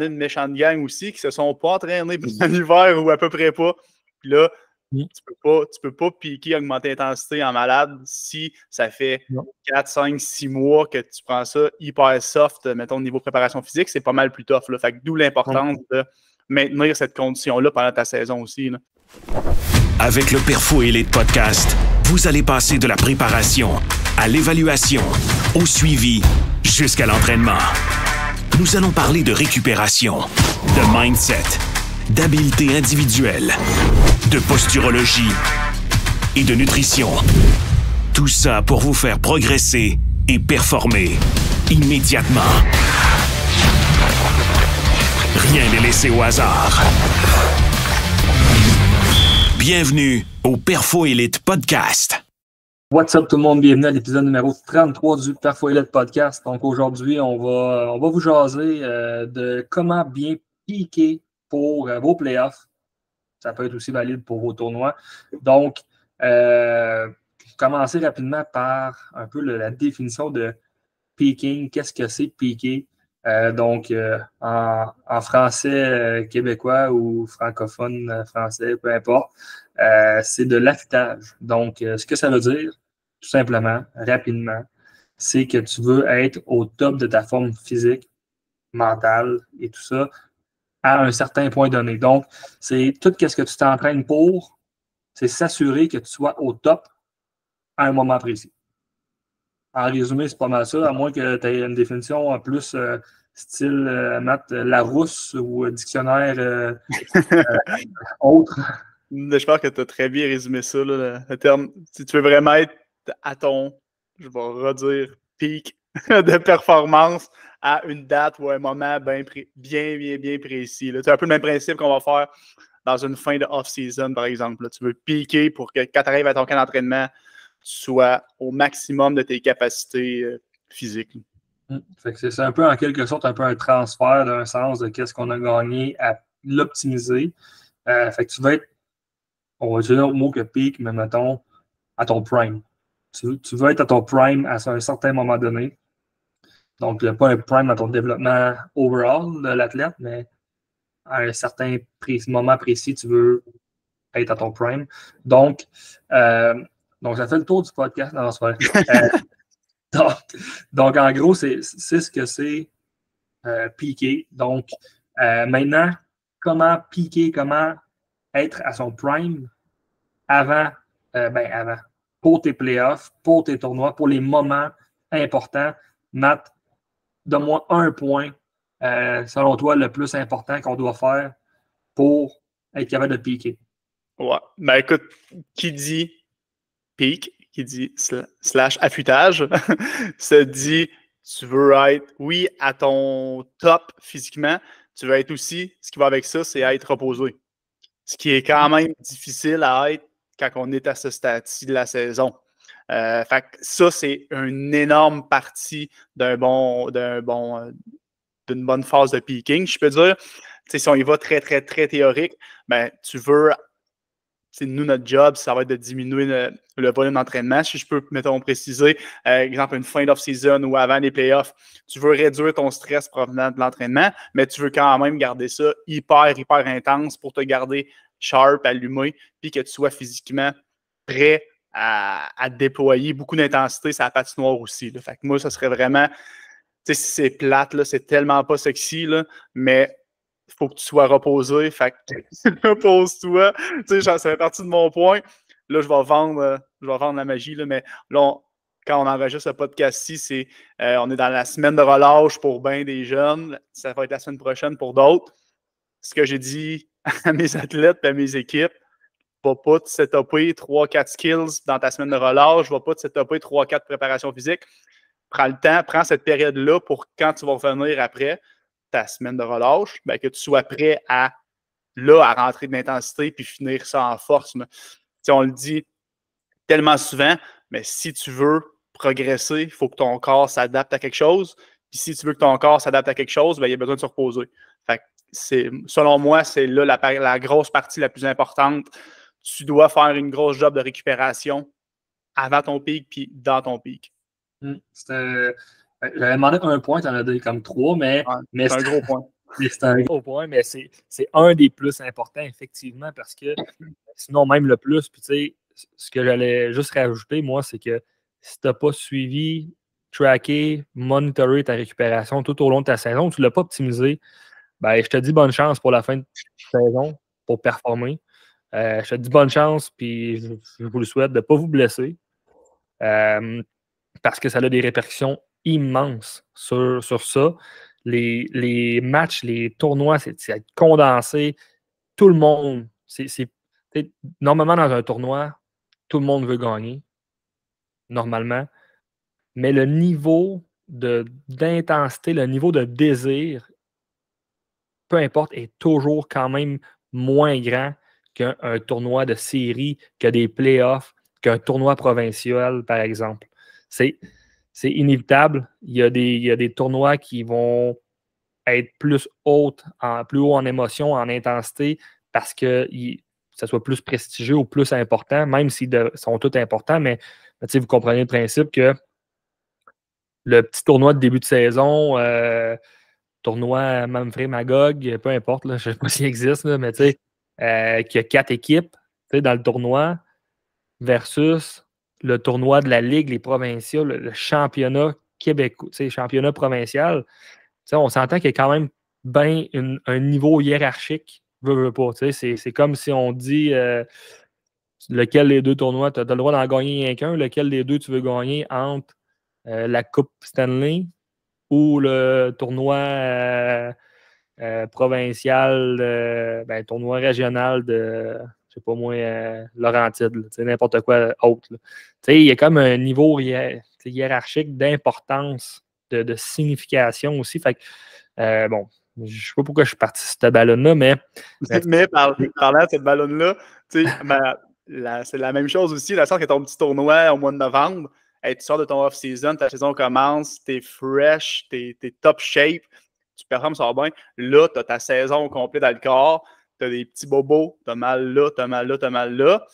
une méchante gang aussi qui se sont pas entraînés pendant l'hiver ou à peu près pas. Puis là, tu peux pas piquer, augmenter l'intensité en malade si ça fait 4, 5, 6 mois que tu prends ça hyper soft, mettons, au niveau préparation physique, c'est pas mal plus tough. Là. Fait que d'où l'importance de maintenir cette condition-là pendant ta saison aussi. Là. Avec le Perfo Elite Podcast, vous allez passer de la préparation à l'évaluation, au suivi, jusqu'à l'entraînement. Nous allons parler de récupération, de mindset, d'habileté individuelle, de posturologie et de nutrition. Tout ça pour vous faire progresser et performer immédiatement. Rien n'est laissé au hasard. Bienvenue au Perfo Elite Podcast. What's up tout le monde, bienvenue à l'épisode numéro 33 du Perfo Elite Podcast. Donc aujourd'hui, on va vous jaser de comment bien piquer pour vos playoffs. Ça peut être aussi valide pour vos tournois. Donc, commencer rapidement par un peu la définition de peaking. Qu'est-ce que c'est peaker? En français québécois ou francophone français, peu importe, c'est de l'affûtage. Donc, ce que ça veut dire, tout simplement, rapidement, c'est que tu veux être au top de ta forme physique, mentale et tout ça à un certain point donné. Donc, c'est tout ce que tu t'entraînes pour, c'est s'assurer que tu sois au top à un moment précis. En résumé, c'est pas mal ça, à moins que tu aies une définition en plus style Matt Larousse ou dictionnaire autre. Je pense que tu as très bien résumé ça, là, le terme. Si tu veux vraiment être à ton, je vais redire, pic de performance à une date ou un moment bien précis. C'est un peu le même principe qu'on va faire dans une fin de off-season, par exemple. Là, tu veux piquer pour que quand tu arrives à ton camp d'entraînement, tu sois au maximum de tes capacités physiques. Fait que c'est un peu, en quelque sorte, un peu un transfert d'un sens de qu'est-ce qu'on a gagné à l'optimiser. Fait que tu vas être, on va dire le mot que pique, mais mettons, à ton prime. Tu veux être à ton prime à un certain moment donné. Donc, il n'y a pas un prime dans ton développement overall de l'athlète, mais à un certain moment précis, tu veux être à ton prime. Donc ça fait le tour du podcast. Non, c'est vrai. Donc, en gros, c'est ce que c'est piquer. Donc, maintenant, comment piquer, comment être à son prime avant, pour tes playoffs, pour tes tournois, pour les moments importants. Matt, donne-moi un point, selon toi, le plus important qu'on doit faire pour être capable de piquer. Ouais. Ben écoute, qui dit pique, qui dit slash affûtage, se dit tu veux être, oui, à ton top physiquement, tu veux être aussi, ce qui va avec ça, c'est être reposé. Ce qui est quand même difficile à être quand on est à ce stade-ci de la saison. Fait que ça, c'est une énorme partie d'une bonne phase de peaking. Je peux dire, si on y va très, très, très théorique, ben, tu veux, nous, notre job, ça va être de diminuer le volume d'entraînement. Si je peux, mettons, préciser, exemple, une fin d'off-season ou avant les playoffs, tu veux réduire ton stress provenant de l'entraînement, mais tu veux quand même garder ça hyper, hyper intense pour te garder sharp, allumé, puis que tu sois physiquement prêt à déployer beaucoup d'intensité sur la patinoire aussi. Là. Fait que moi, ça serait vraiment, tu sais, si c'est plate, là, c'est tellement pas sexy, là, mais il faut que tu sois reposé. Fait que repose-toi. Tu sais, ça fait partie de mon point. Là, je vais vendre la magie, là, mais là, quand on enregistre ce podcast-ci, on est dans la semaine de relâche pour bien des jeunes. Ça va être la semaine prochaine pour d'autres. Ce que j'ai dit à mes athlètes et à mes équipes, va pas te setuper 3-4 skills dans ta semaine de relâche, va pas te setuper 3-4 préparations physiques. Prends le temps, prends cette période-là pour quand tu vas revenir après ta semaine de relâche, ben, que tu sois prêt à rentrer de l'intensité puis finir ça en force. On le dit tellement souvent, mais si tu veux progresser, il faut que ton corps s'adapte à quelque chose. Puis si tu veux que ton corps s'adapte à quelque chose, ben, il y a besoin de se reposer. Fait que selon moi, c'est là la grosse partie la plus importante. Tu dois faire une grosse job de récupération avant ton pic puis dans ton pic. J'avais demandé un point, tu en as donné comme 3, mais c'est un gros point. C'est un gros point, mais c'est un des plus importants, effectivement, parce que sinon, même le plus, puis tu sais, ce que j'allais juste rajouter, moi, c'est que si tu n'as pas suivi, tracké, monitoré ta récupération tout au long de ta saison, tu ne l'as pas optimisé, ben, je te dis bonne chance pour la fin de saison pour performer. Je te dis bonne chance, puis je vous le souhaite de ne pas vous blesser. Parce que ça a des répercussions immenses sur ça. Les matchs, les tournois, c'est condensé. Tout le monde, normalement, dans un tournoi, tout le monde veut gagner, normalement. Mais le niveau d'intensité, le niveau de désir, peu importe, est toujours quand même moins grand qu'un tournoi de série, que des playoffs, qu'un tournoi provincial, par exemple. C'est inévitable. Il y a des tournois qui vont être plus haut en émotion, en intensité, parce que ça soit plus prestigieux ou plus important, même s'ils sont tous importants, mais vous comprenez le principe que le petit tournoi de début de saison, tournoi Manfred Magog, peu importe, là, je ne sais pas s'il existe, là, mais qu'il y a 4 équipes dans le tournoi versus le tournoi de la Ligue, les provinciaux, le championnat québécois, championnat provincial. On s'entend qu'il y a quand même bien un niveau hiérarchique. Veux pas, c'est comme si on dit lequel des deux tournois, tu as le droit d'en gagner rien qu'un, lequel des deux tu veux gagner entre la Coupe Stanley ou le tournoi provincial, tournoi régional de, je sais pas moi, Laurentide, n'importe quoi autre. Il y a comme un niveau hiérarchique d'importance, de signification aussi. Fait que, bon, je ne sais pas pourquoi je suis parti sur cette ballonne-là, mais... Mais parlant de cette ballonne-là, c'est la même chose aussi, la sorte que ton petit tournoi au mois de novembre, tu sors de ton off-season, ta saison commence, t'es fresh, t'es top shape, tu performes, ça va bien. Là, tu as ta saison complète dans le corps, tu as des petits bobos, tu as mal là, tu as mal là, tu as mal là.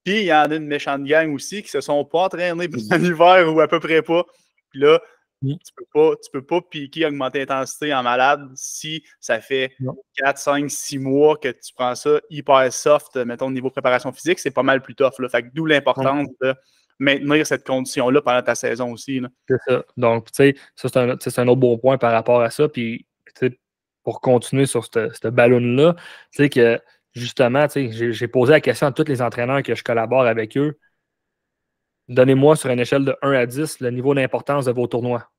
Puis il y en a une méchante gang aussi qui se sont pas entraînés pendant l'hiver ou à peu près pas. Puis là, tu peux pas piquer, augmenter l'intensité en malade si ça fait 4, 5, 6 mois que tu prends ça hyper soft, mettons, au niveau préparation physique, c'est pas mal plus tough. Là. Fait que d'où l'importance de maintenir cette condition-là pendant ta saison aussi. Là. C'est ça. Donc, tu sais, ça, c'est un autre bon point par rapport à ça. Puis, pour continuer sur ce ballon-là, tu sais que justement, j'ai posé la question à tous les entraîneurs que je collabore avec eux. Donnez-moi sur une échelle de 1 à 10 le niveau d'importance de vos tournois.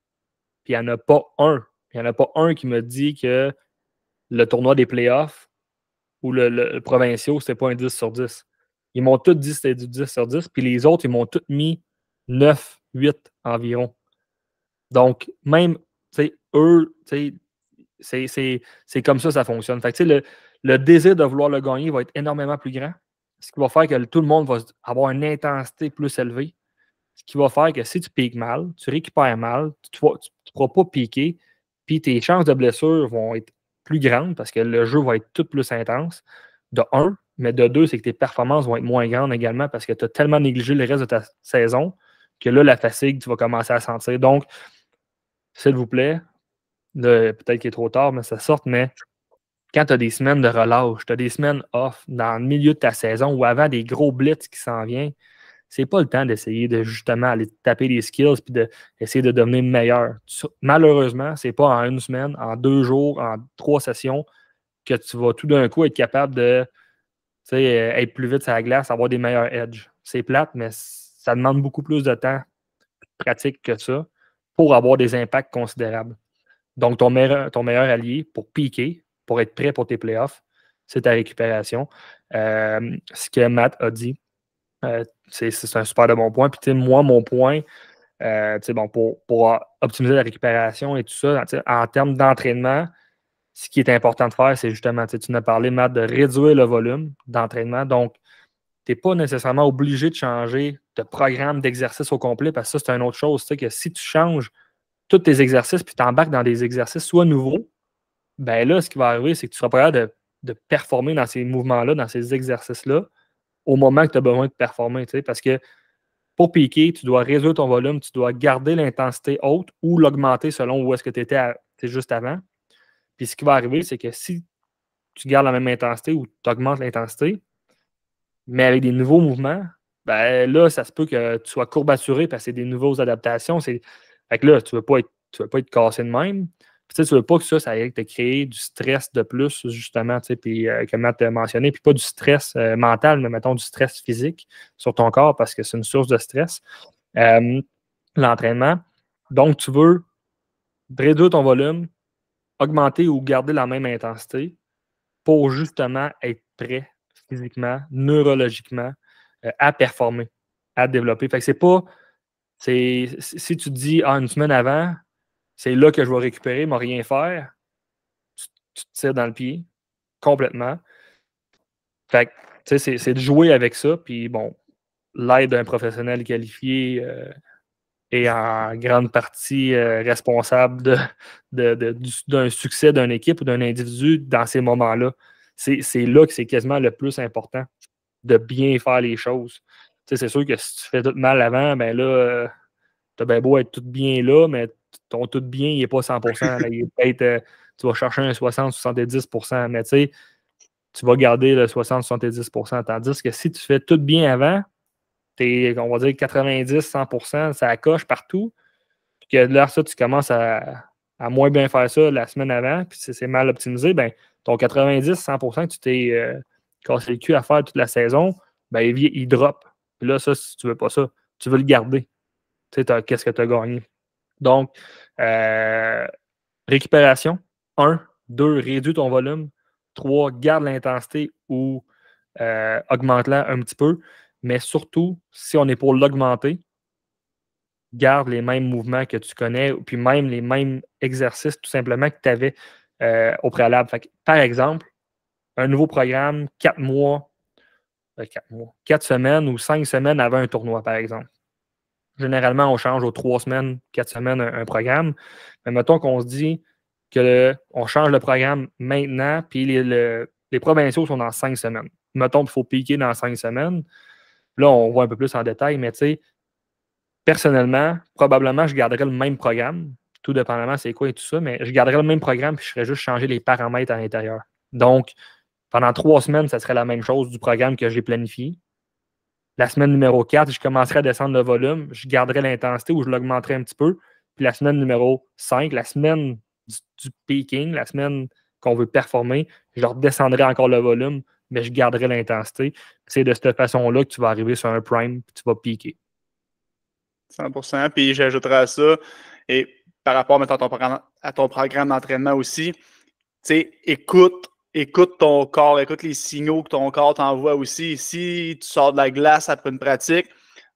Puis il n'y en a pas un. Il n'y en a pas un qui me dit que le tournoi des playoffs ou le provincial, c'est pas un 10 sur 10. Ils m'ont tous dit que c'était du 10 sur 10, puis les autres, ils m'ont tous mis 9, 8 environ. Donc, même, eux, c'est comme ça fonctionne. Fait que, le désir de vouloir le gagner va être énormément plus grand, ce qui va faire que tout le monde va avoir une intensité plus élevée, ce qui va faire que si tu piques mal, tu récupères mal, tu ne pourras pas piquer, puis tes chances de blessure vont être plus grandes parce que le jeu va être tout plus intense, de 1, mais de 2, c'est que tes performances vont être moins grandes également parce que tu as tellement négligé le reste de ta saison que là, la fatigue, tu vas commencer à sentir. Donc, s'il vous plaît, peut-être qu'il est trop tard, mais ça sort, mais quand tu as des semaines de relâche, tu as des semaines off dans le milieu de ta saison ou avant des gros blitz qui s'en viennent, c'est pas le temps d'essayer de justement aller taper des skills et d'essayer de devenir meilleur. Malheureusement, c'est pas en 1 semaine, en 2 jours, en 3 sessions que tu vas tout d'un coup être capable de être plus vite sur la glace, avoir des meilleurs edges. C'est plate, mais ça demande beaucoup plus de temps pratique que ça pour avoir des impacts considérables. Donc, ton meilleur allié pour piquer, pour être prêt pour tes playoffs, c'est ta récupération. Ce que Matt a dit, c'est un super de bon point. Puis, moi, mon point, pour optimiser la récupération et tout ça, en termes d'entraînement, ce qui est important de faire, c'est justement, tu en as parlé, Matt, de réduire le volume d'entraînement. Donc, tu n'es pas nécessairement obligé de changer de programme d'exercice au complet parce que ça, c'est une autre chose. Que si tu changes tous tes exercices puis tu embarques dans des exercices soit nouveaux, ben là, ce qui va arriver, c'est que tu seras pas capable de performer dans ces mouvements-là, dans ces exercices-là, au moment que tu as besoin de performer. Parce que pour piquer, tu dois réduire ton volume, tu dois garder l'intensité haute ou l'augmenter selon où est-ce que tu étais juste avant. Puis ce qui va arriver, c'est que si tu gardes la même intensité ou tu augmentes l'intensité, mais avec des nouveaux mouvements, ben là, ça se peut que tu sois courbaturé parce que c'est des nouvelles adaptations. Fait que là, tu ne veux pas être cassé de même. Puis, tu ne veux pas que ça aille te créer du stress de plus, justement, puis que Matt a mentionné, puis pas du stress mental, mais mettons du stress physique sur ton corps parce que c'est une source de stress. L'entraînement. Donc, tu veux réduire ton volume, augmenter ou garder la même intensité pour justement être prêt physiquement, neurologiquement, à performer, à développer. Fait que c'est pas. Si tu te dis une semaine avant, c'est là que je vais récupérer, mais rien faire, tu te tires dans le pied complètement. Fait que, tu sais, c'est de jouer avec ça. Puis bon, l'aide d'un professionnel qualifié est en grande partie responsable d'un succès d'une équipe ou d'un individu dans ces moments-là. C'est là que c'est quasiment le plus important de bien faire les choses. Tu sais, c'est sûr que si tu fais tout mal avant, ben là, tu as bien beau être tout bien là, mais ton tout bien, il n'est pas 100%. Là, il est peut-être, tu vas chercher un 60-70%, mais tu sais, tu vas garder le 60-70%. Tandis que si tu fais tout bien avant, on va dire 90-100%, ça coche partout. Puis que là, ça, tu commences à moins bien faire ça la semaine avant, puis si c'est mal optimisé, ben ton 90-100% que tu t'es cassé le cul à faire toute la saison, ben il drop. Puis là, ça, si tu veux pas ça, tu veux le garder. Tu sais, qu'est-ce que tu as gagné. Donc, récupération, 1. 2, réduis ton volume. 3, garde l'intensité ou augmente-la un petit peu. Mais surtout, si on est pour l'augmenter, garde les mêmes mouvements que tu connais, puis même les mêmes exercices tout simplement que tu avais au préalable. Fait que, par exemple, un nouveau programme, 4 mois, 4 semaines ou 5 semaines avant un tournoi, par exemple. Généralement, on change aux 3 semaines, 4 semaines un programme. Mais mettons qu'on se dit qu'on change le programme maintenant, puis les provinciaux sont dans 5 semaines. Mettons qu'il faut piquer dans 5 semaines. Là, on voit un peu plus en détail, mais tu sais, personnellement, probablement, je garderais le même programme, tout dépendamment c'est quoi et tout ça, mais je garderais le même programme puis je ferais juste changer les paramètres à l'intérieur. Donc, pendant 3 semaines, ça serait la même chose du programme que j'ai planifié. La semaine numéro 4, je commencerai à descendre le volume, je garderai l'intensité ou je l'augmenterai un petit peu. Puis la semaine numéro 5, la semaine du peaking, la semaine qu'on veut performer, je redescendrai encore le volume, mais je garderai l'intensité. C'est de cette façon-là que tu vas arriver sur un prime et tu vas piquer. 100%. Puis j'ajouterai à ça, et par rapport mettons, à ton programme d'entraînement aussi, tu sais, écoute ton corps, écoute les signaux que ton corps t'envoie aussi. Si tu sors de la glace après une pratique,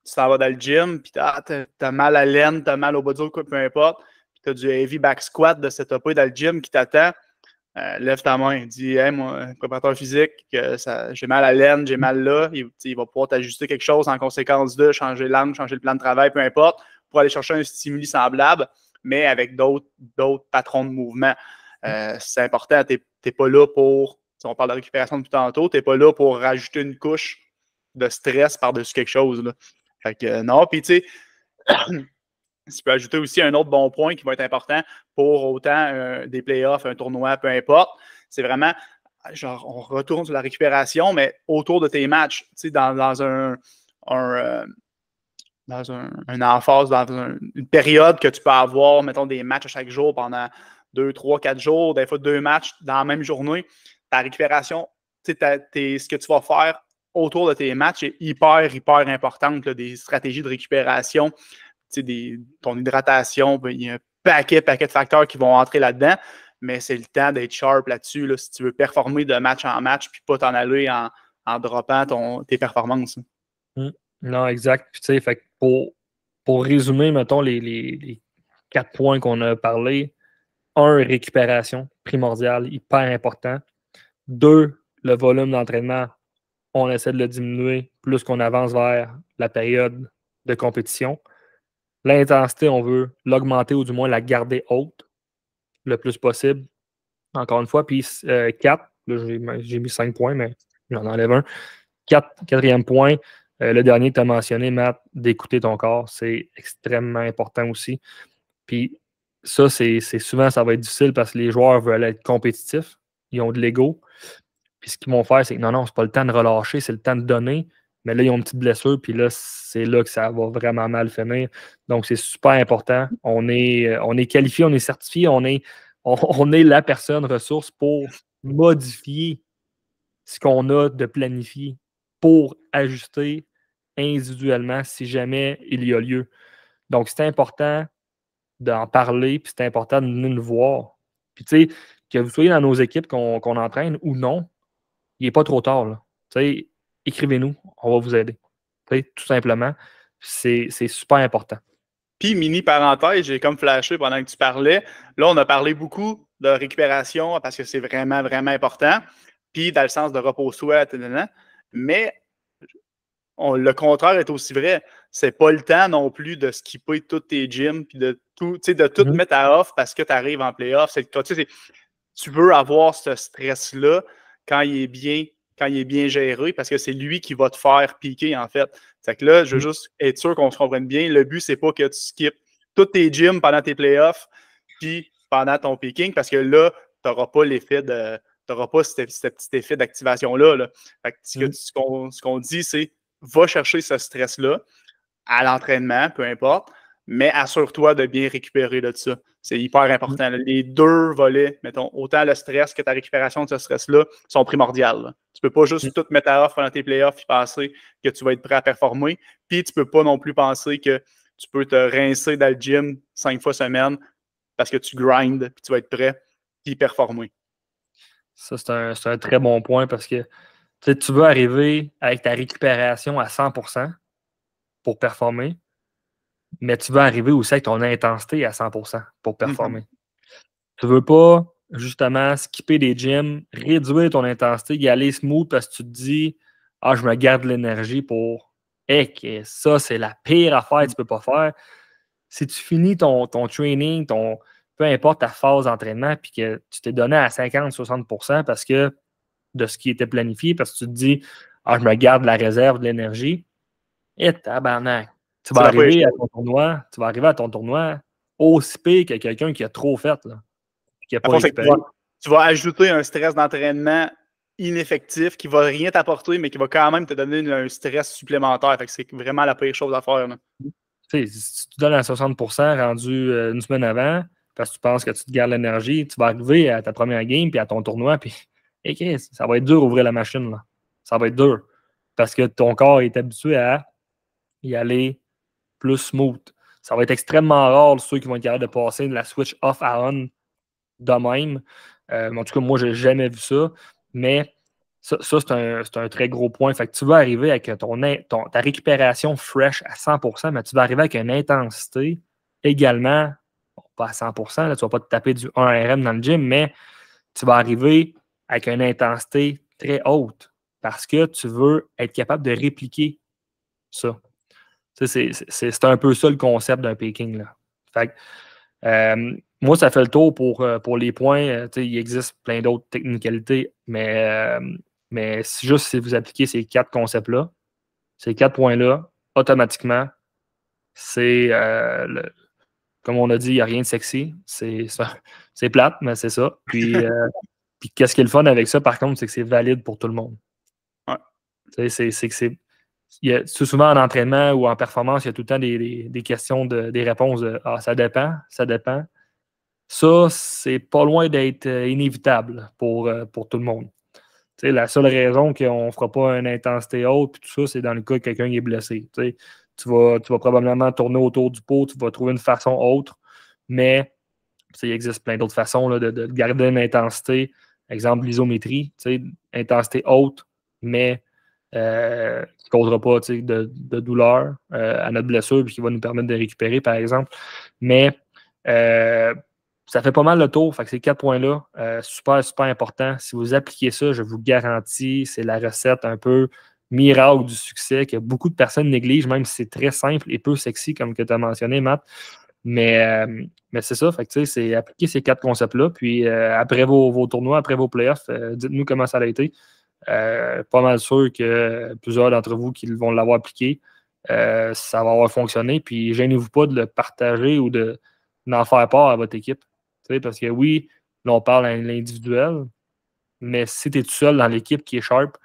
tu t'en vas dans le gym, puis t'as mal à l'aine, t'as mal au bas du dos, peu importe, puis t'as du heavy back squat de setuper dans le gym qui t'attend, lève ta main, dis « Hey, moi, préparateur physique, j'ai mal à l'aine, j'ai mal là. » Il va pouvoir t'ajuster quelque chose en conséquence de changer l'angle, changer le plan de travail, peu importe, pour aller chercher un stimuli semblable, mais avec d'autres patrons de mouvement. C'est important, t'es pas là pour, si on parle de récupération depuis tantôt, t'es pas là pour rajouter une couche de stress par-dessus quelque chose. Là. Fait que non, puis tu sais, tu peux ajouter aussi un autre bon point qui va être important pour autant des playoffs, un tournoi, peu importe. C'est vraiment, genre, on retourne sur la récupération, mais autour de tes matchs. Tu sais, dans une emphase, une période que tu peux avoir, mettons, des matchs à chaque jour pendant 2, 3, 4 jours, des fois 2 matchs dans la même journée. Ta récupération, tu sais, ce que tu vas faire autour de tes matchs est hyper importante. Là, des stratégies de récupération, ton hydratation, il y a un paquet de facteurs qui vont entrer là-dedans, mais c'est le temps d'être sharp là-dessus là, si tu veux performer de match en match puis pas t'en aller en droppant tes performances. Non, exact. Puis, tu sais, fait pour résumer, mettons, les 4 points qu'on a parlé. 1, récupération, primordial, hyper important. 2, le volume d'entraînement, on essaie de le diminuer plus qu'on avance vers la période de compétition. L'intensité, on veut l'augmenter ou du moins la garder haute le plus possible. Encore une fois, puis 4, là j'ai mis 5 points, mais j'en enlève un. 4e point, le dernier que tu as mentionné, Matt, d'écouter ton corps, c'est extrêmement important aussi. Puis ça, c'est souvent, ça va être difficile parce que les joueurs veulent être compétitifs. Ils ont de l'ego. Puis ce qu'ils vont faire, c'est que non, c'est pas le temps de relâcher, c'est le temps de donner. Mais là, ils ont une petite blessure, puis là, c'est là que ça va vraiment mal finir. Donc, c'est super important. On est qualifié, on est certifié, on est la personne ressource pour modifier ce qu'on a de planifié pour ajuster individuellement si jamais il y a lieu. Donc, c'est important d'en parler, puis c'est important de venir nous voir. Puis, tu sais, que vous soyez dans nos équipes qu'on entraîne ou non, il n'est pas trop tard. Là. Tu sais, écrivez-nous, on va vous aider. Tu sais, tout simplement, c'est super important. Puis, mini parenthèse, j'ai comme flashé pendant que tu parlais. Là, on a parlé beaucoup de récupération parce que c'est vraiment, vraiment important. Puis, dans le sens de repos-soi, mais le contraire est aussi vrai. C'est pas le temps non plus de skipper tous tes gyms puis de tout mettre à off parce que tu arrives en playoff. Tu veux avoir ce stress-là quand il est bien géré parce que c'est lui qui va te faire piquer, en fait. C'est que là, je veux juste être sûr qu'on se comprenne bien. Le but, c'est pas que tu skippes tous tes gyms pendant tes playoffs puis pendant ton picking parce que là, tu n'auras pas l'effet de. Tu n'auras pas ce petit effet d'activation-là. Là. Fait que ce qu'on dit, c'est va chercher ce stress-là à l'entraînement, peu importe, mais assure-toi de bien récupérer de ça. C'est hyper important. Les deux volets, mettons, autant le stress que ta récupération de ce stress-là sont primordiales. Là. Tu ne peux pas juste tout mettre à off pendant tes playoffs et penser que tu vas être prêt à performer. Puis tu ne peux pas non plus penser que tu peux te rincer dans le gym 5 fois semaine parce que tu grindes et tu vas être prêt et performer. Ça, c'est un très bon point parce que tu veux arriver avec ta récupération à 100% pour performer, mais tu veux arriver aussi avec ton intensité à 100% pour performer. Tu ne veux pas, justement, skipper des gyms, réduire ton intensité, y aller smooth parce que tu te dis « Ah, je me garde l'énergie pour... » ça, c'est la pire affaire que tu ne peux pas faire. Si tu finis ton training, peu importe ta phase d'entraînement, puis que tu t'es donné à 50-60% parce que de ce qui était planifié, parce que tu te dis « Ah, je me garde la réserve de l'énergie. » Et tabarnak. Tu vas arriver à ton tournoi aussi pire que quelqu'un qui a trop fait, là, qui n'a pas récupéré. Tu vas ajouter un stress d'entraînement ineffectif qui ne va rien t'apporter, mais qui va quand même te donner un stress supplémentaire. Fait que c'est vraiment la pire chose à faire. Là. Si tu donnes à 60% rendu une semaine avant, parce que tu penses que tu te gardes l'énergie, tu vas arriver à ta première game puis à ton tournoi, puis ça va être dur d'ouvrir la machine. Là. Ça va être dur. Parce que ton corps est habitué à y aller plus smooth. Ça va être extrêmement rare ceux qui vont être capables de passer de la switch off à on de même. En tout cas, moi, je n'ai jamais vu ça. Mais ça c'est un très gros point. Fait que tu vas arriver avec ta récupération fresh à 100%, mais tu vas arriver avec une intensité également, pas à 100%, là, tu ne vas pas te taper du 1RM dans le gym, mais tu vas arriver avec une intensité très haute parce que tu veux être capable de répliquer ça. C'est un peu ça le concept d'un picking. Là. Fait que, moi, ça fait le tour pour les points. Il existe plein d'autres technicalités, mais juste si vous appliquez ces 4 concepts-là, ces 4 points-là, automatiquement, c'est, comme on a dit, il n'y a rien de sexy. C'est plate, mais c'est ça. Puis, puis qu'est-ce qui est le fun avec ça, par contre, c'est que c'est valide pour tout le monde. Ouais. C'est que c'est... souvent en entraînement ou en performance, il y a tout le temps des questions, des réponses de « Ah, ça dépend, ça dépend ». Ça, c'est pas loin d'être inévitable pour tout le monde. T'sais, la seule raison qu'on ne fera pas une intensité haute, puis tout ça, c'est dans le cas que quelqu'un est blessé. T'sais, tu vas probablement tourner autour du pot, tu vas trouver une façon autre, mais il existe plein d'autres façons là, de garder une intensité. Exemple, l'isométrie, intensité haute, mais qui ne causera pas de douleur à notre blessure et qui va nous permettre de récupérer, par exemple. Mais ça fait pas mal le tour. Fait que ces 4 points-là, super, super important. Si vous appliquez ça, je vous garantis, c'est la recette un peu miracle du succès que beaucoup de personnes négligent, même si c'est très simple et peu sexy, comme que tu as mentionné, Matt. Mais c'est ça, fait que, c'est appliquer ces 4 concepts-là. Puis après vos tournois, après vos playoffs, dites-nous comment ça a été. Pas mal sûr que plusieurs d'entre vous qui vont l'avoir appliqué, ça va avoir fonctionné. Puis gênez-vous pas de le partager ou de d'en faire part à votre équipe. Parce que oui, là, on parle à l'individuel, mais si tu es tout seul dans l'équipe qui est sharp,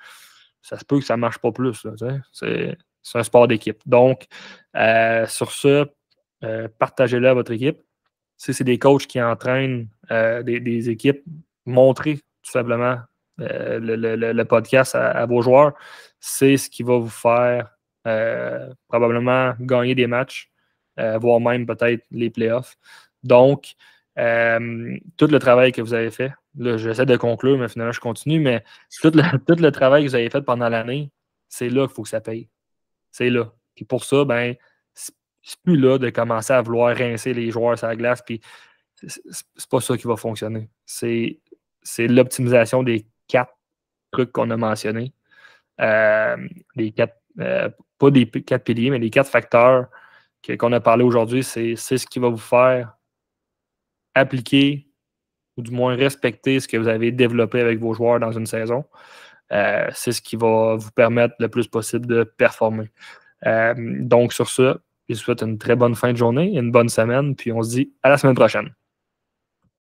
ça se peut que ça ne marche pas plus. C'est un sport d'équipe. Donc, sur ce, partagez-le à votre équipe. Si c'est des coachs qui entraînent des équipes, montrez tout simplement le podcast à vos joueurs. C'est ce qui va vous faire probablement gagner des matchs, voire même peut-être les playoffs. Donc, tout le travail que vous avez fait, là, j'essaie de conclure, mais finalement, je continue, mais tout le travail que vous avez fait pendant l'année, c'est là qu'il faut que ça paye. C'est là. Puis pour ça, ben, c'est plus là de commencer à vouloir rincer les joueurs sur la glace, puis c'est pas ça qui va fonctionner. C'est l'optimisation des 4 trucs qu'on a mentionnés. Les 4, pas des 4 piliers, mais les 4 facteurs qu'on a parlé aujourd'hui, c'est ce qui va vous faire appliquer ou du moins respecter ce que vous avez développé avec vos joueurs dans une saison. C'est ce qui va vous permettre le plus possible de performer. Donc, sur ce, je vous souhaite une très bonne fin de journée, une bonne semaine, puis on se dit à la semaine prochaine.